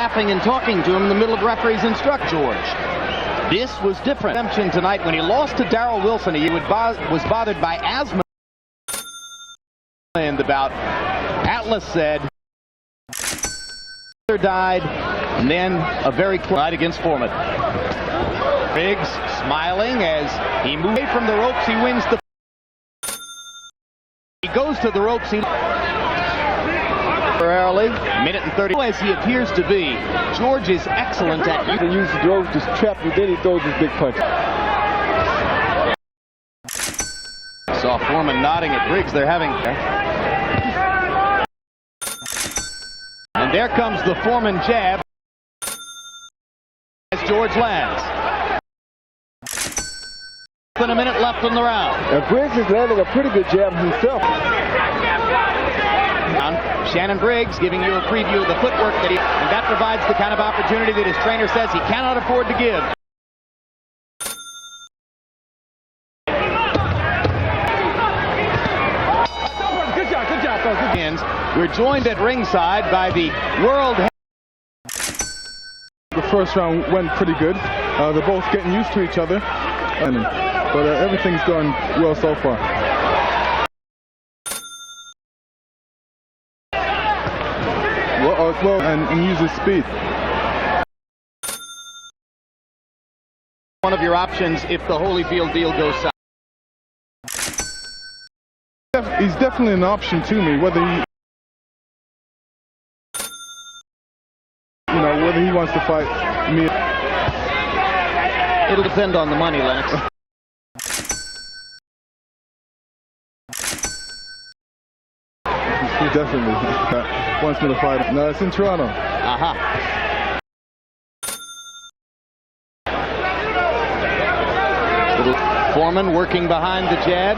laughing and talking to him in the middle of referee's instruct George. This was different. Tonight, when he lost to Darrell Wilson, he was bothered by asthma. And about Atlas said died, and then a very close night against Foreman. Briggs smiling as he moves away from the ropes. He wins the. He goes to the ropes. He early, minute and 30. As he appears to be, George is excellent at he uses throws to trap you, then he throws his big punch. Saw Foreman nodding at Briggs. They're having. And there comes the Foreman jab as George lands. Than a minute left in the round. And Briggs is landing a pretty good jab himself. Shannon Briggs giving you a preview of the footwork and that provides the kind of opportunity that his trainer says he cannot afford to give. Good job, folks. We're joined at ringside by the world. The first round went pretty good. They're both getting used to each other, but everything's going well so far. Well, and use his speed. One of your options if the Holyfield deal goes south. He's definitely an option to me, whether he wants to fight me. It'll depend on the money, Lennox. He definitely wants me to fight him. No, it's in Toronto. Little Foreman working behind the jab.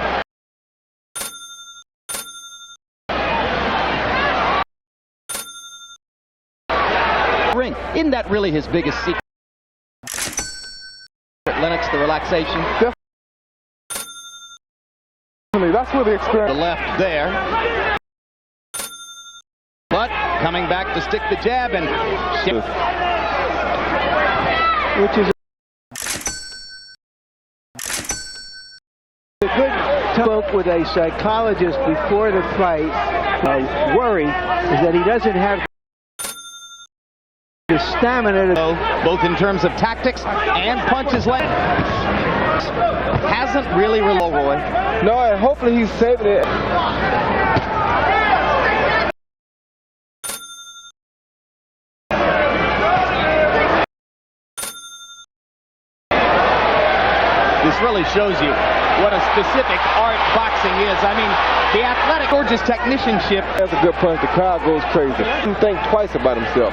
Ring. Isn't that really his biggest secret? Lennox, the relaxation. Definitely, that's where the experience. The left there. But coming back to stick the jab and which is a good talk with a psychologist before the fight. Worry is that he doesn't have the stamina to both in terms of tactics and punches left. Hasn't really Roy. No, and hopefully he's saving it. This really shows you what a specific art boxing is. I mean, the athletic, gorgeous technicianship. That's a good punch. The crowd goes crazy. He doesn't think twice about himself.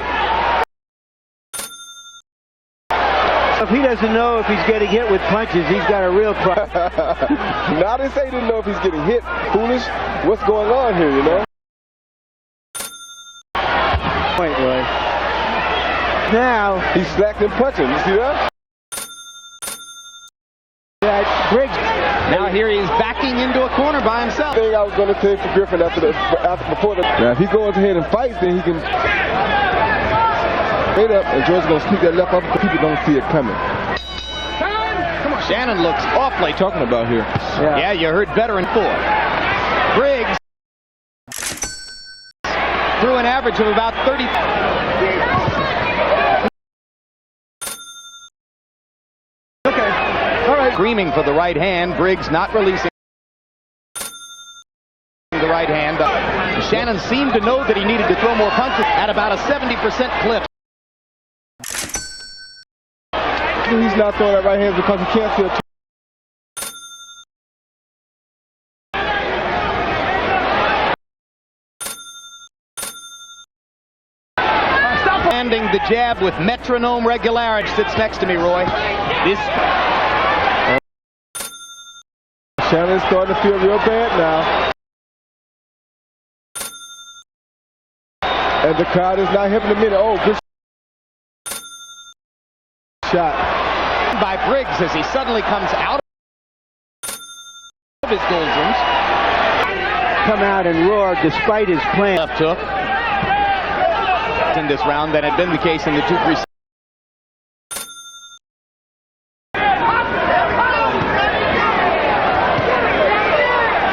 If he doesn't know if he's getting hit with punches, he's got a real problem. Now they say he didn't know if he's getting hit. Foolish. What's going on here, you know? Point, Roy. Now he's slacked and punching. You see that? Briggs. Now here he is backing into a corner by himself. I think I was going to say for Griffin before the. Now if he goes ahead and fights, then he can. Straight up, and George's going to sneak that left up because people don't see it coming. Shannon looks awfully talking about here. Yeah, you heard veteran 4. Briggs threw an average of about 30. Okay, all right. Screaming for the right hand. Briggs not releasing the right hand. Shannon seemed to know that he needed to throw more punches at about a 70% clip. He's not throwing that right hand because he can't see it. Landing the jab with metronome regularity. Sits next to me, Roy. This. Shannon's starting to feel real bad now. And the crowd is not having a minute. Oh, good shot. By Briggs as he suddenly comes out of his doldrums. Come out and roar despite his plan. Left hook. in this round than had been the case in the two preceding.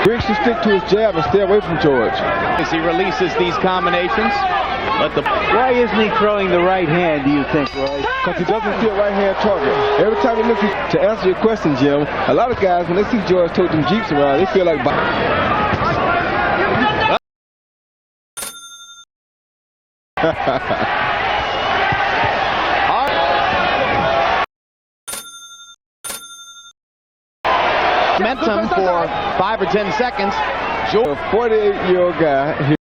Briggs should stick to his jab and stay away from George. As he releases these combinations, Why isn't he throwing the right hand, do you think, Roy? Because he doesn't see a right hand target. Every time he misses, to answer your question, Jim, a lot of guys, when they see George tote them Jeeps around, they feel like... Momentum for 5 or 10 seconds. A 48-year-old guy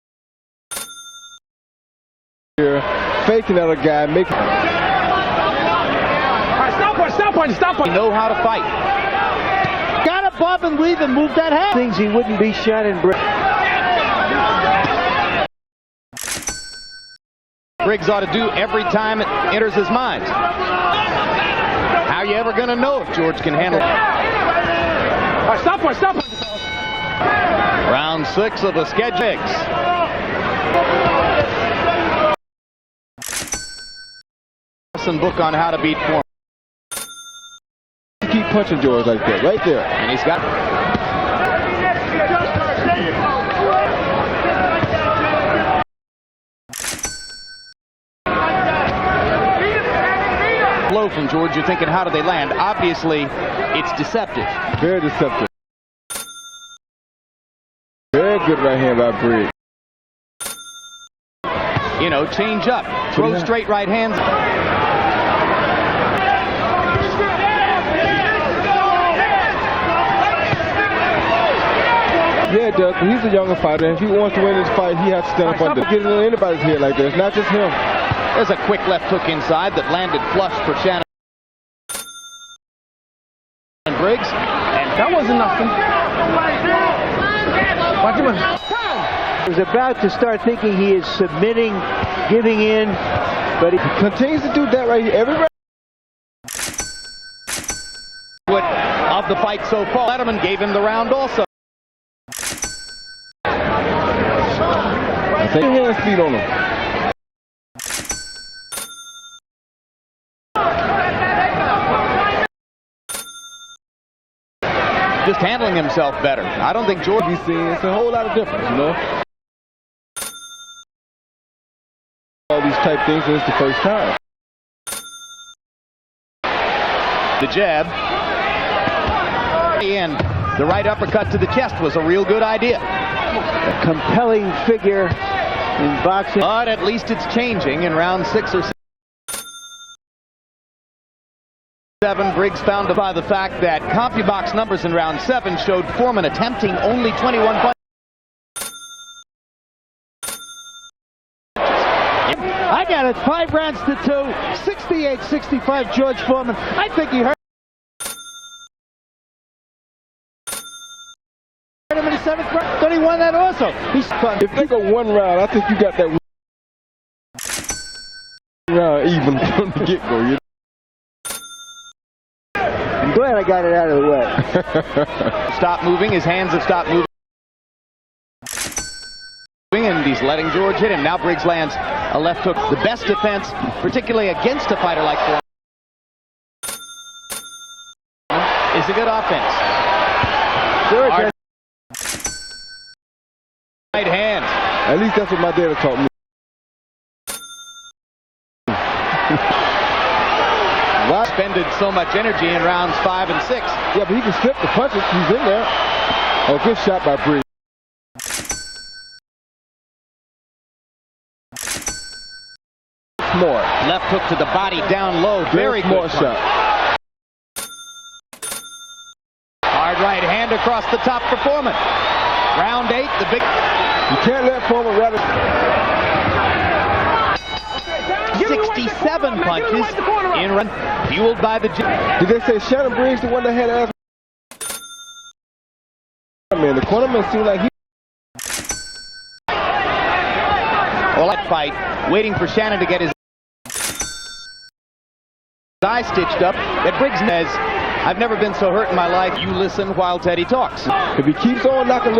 here faking out a guy, making... Stop point. Know how to fight. Got to bob and weave and move that head. Things he wouldn't be Shannon Briggs. Briggs ought to do every time it enters his mind. How are you ever going to know if George can handle it? Stop point. Round 6 of the schedule. Book on how to beat Foreman. Keep punching George like that, right there. And he's got... Blow from George, you're thinking, how do they land? Obviously, it's deceptive. Very deceptive. Very good right hand by Briggs. You know, change up. Throw straight right hands. Yeah, Doug, he's a younger fighter. If he wants to win this fight, he has to stand up under. Get in anybody's head like this, not just him. There's a quick left hook inside that landed flush for Shannon Briggs. And That wasn't nothing. He was about to start thinking he is submitting, giving in, but he continues to do that right here. Every round. Of the fight so far, Letterman gave him the round also. Take your hand speed on him. Just handling himself better. I don't think George... He's seeing it's a whole lot of difference, you know? All these type things, and it's the first time. The jab. And the right uppercut to the chest was a real good idea. A compelling figure in boxing. But at least it's changing in round 6 or 7. Briggs found by the fact that CompuBox numbers in round 7 showed Foreman attempting only 21 punches. I got it 5 rounds to 2, 68-65 George Foreman. I think he hurt him in the 7th round. Thought he won that also. He's fun. If they go 1 round, I think you got that round even from the get-go. You know? I'm glad I got it out of the way. Stop moving. His hands have stopped moving. And he's letting George hit him. Now Briggs lands a left hook. The best defense, particularly against a fighter like Foreman, is a good offense. George, right hand. at least that's what my dad taught me. Expended so much energy in rounds 5 and 6. Yeah, but he can slip the punches. He's in there. Oh, good shot by Briggs. More. Left hook to the body down low. Very good shot. Hard right hand across the top for Foreman. Round 8, the big... You can't let Foreman rather... 67 punches in run, fueled by the... Did they say Shannon Briggs the one that had asked? Man, the cornerman seemed like he... Well, that fight, waiting for Shannon to get his eye stitched up, that Briggs says, I've never been so hurt in my life. You listen while Teddy talks. If he keeps on knocking...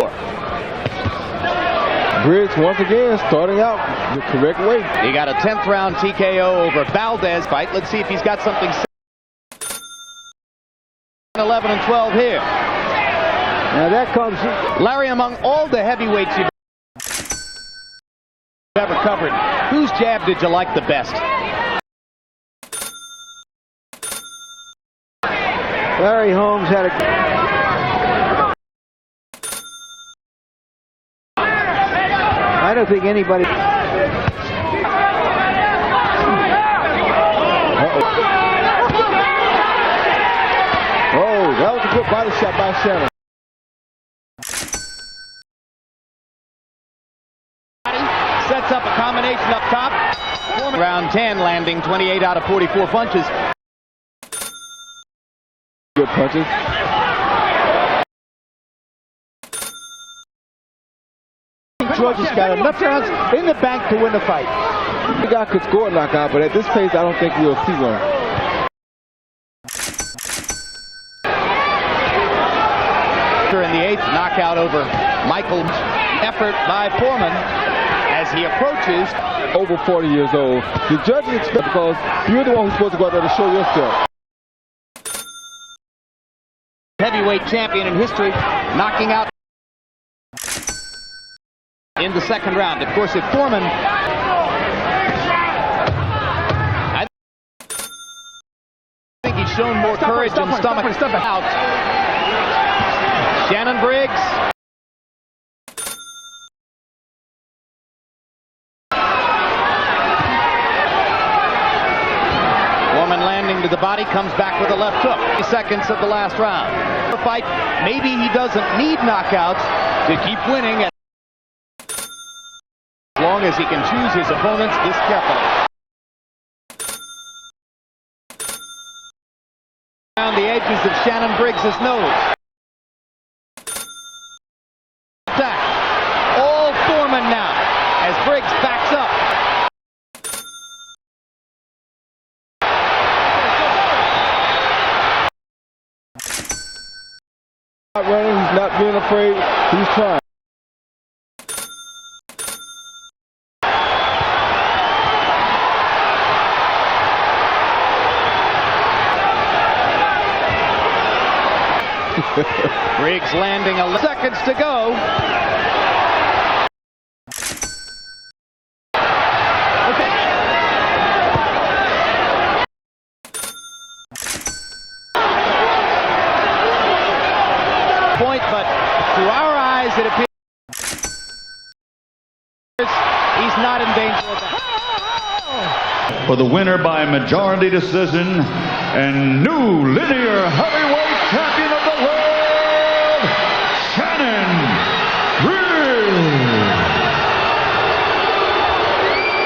Briggs once again starting out the correct way. He got a 10th round TKO over Valdez fight. Let's see if he's got something 11 and 12 here. Now that comes. Larry, among all the heavyweights you've ever covered, whose jab did you like the best? Larry Holmes had a. I don't think anybody. Oh, that was a good body shot by Shannon. Sets up a combination up top. Round 10, landing 28 out of 44 punches. Good punches. George has got enough rounds in the bank to win the fight. The guy could score a knockout, but at this pace, I don't think we'll see one. In the 8th, knockout over Michael. Effort by Foreman as he approaches. Over 40 years old. The judges expect, because you're the one who's supposed to go out there to show yourself. Heavyweight champion in history, knocking out in the 2nd round. Of course, if Foreman, I think he's shown more courage and stomach out. Shannon Briggs. Foreman landing to the body, comes back with a left hook. 3 seconds of the last round. The fight, maybe he doesn't need knockouts to keep winning. As long as he can choose his opponents this carefully. Around the edges of Shannon Briggs' nose. Attack. All Foreman now as Briggs backs up. Not running, he's not being afraid, he's trying. Briggs landing 11 seconds to go. Okay. Point, but to our eyes it appears he's not in danger of that. For the winner by majority decision and new linear heavyweight champion